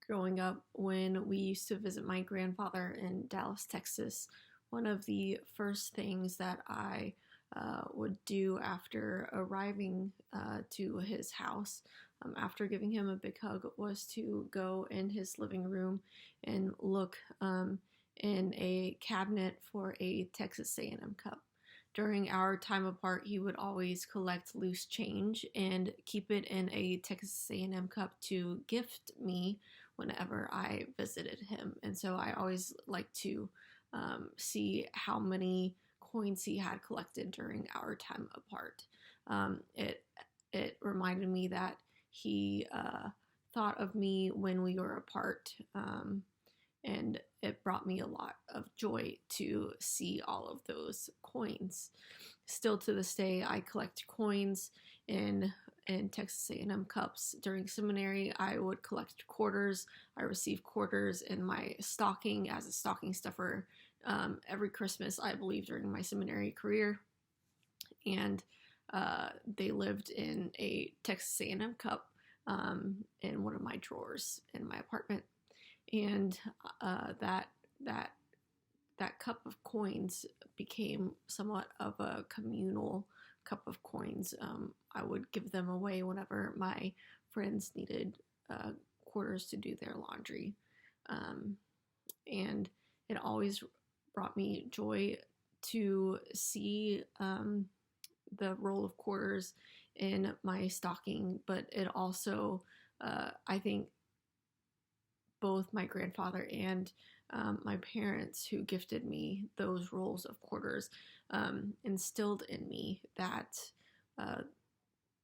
growing up, when we used to visit my grandfather in Dallas, Texas, one of the first things that I would do after arriving to his house, after giving him a big hug, was to go in his living room and look in a cabinet for a Texas A&M cup. During our time apart, he would always collect loose change and keep it in a Texas A&M cup to gift me whenever I visited him. And so I always like to see how many coins he had collected during our time apart. It reminded me that he thought of me when we were apart, and it brought me a lot of joy to see all of those coins. Still to this day, I collect coins in Texas A&M cups. During seminary, I would collect quarters. I received quarters in my stocking as a stocking stuffer every Christmas, I believe, during my seminary career. And they lived in a Texas A&M cup in one of my drawers in my apartment. And that cup of coins became somewhat of a communal cup of coins. I would give them away whenever my friends needed quarters to do their laundry. And it always brought me joy to see the roll of quarters in my stocking, but it also, I think, both my grandfather and my parents, who gifted me those rolls of quarters, instilled in me that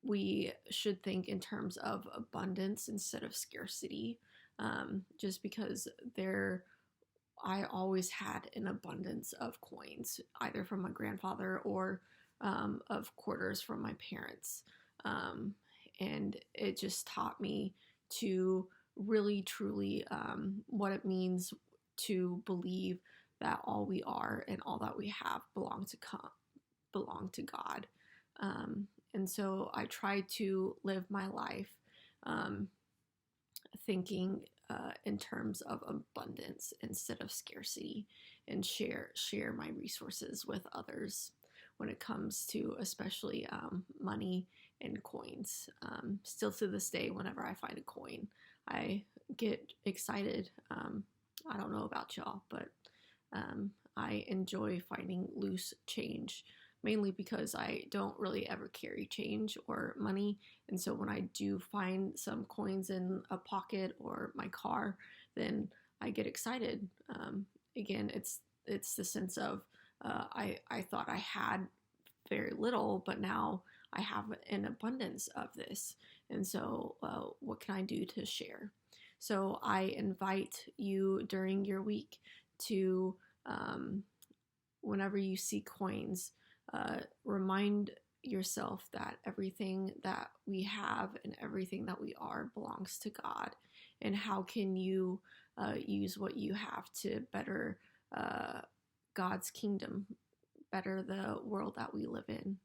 we should think in terms of abundance instead of scarcity, just because I always had an abundance of coins, either from my grandfather or of quarters from my parents. And it just taught me to really truly what it means to believe that all we are and all that we have belong to God. And so I try to live my life thinking in terms of abundance instead of scarcity, and share my resources with others when it comes to especially money and coins. Still to this day, whenever I find a coin, I get excited. I don't know about y'all, but I enjoy finding loose change, mainly because I don't really ever carry change or money. And so when I do find some coins in a pocket or my car, then I get excited. Again, it's the sense of I thought I had very little, but now I have an abundance of this. And so what can I do to share? So I invite you during your week to, whenever you see coins, remind yourself that everything that we have and everything that we are belongs to God. And how can you use what you have to better God's kingdom, better the world that we live in?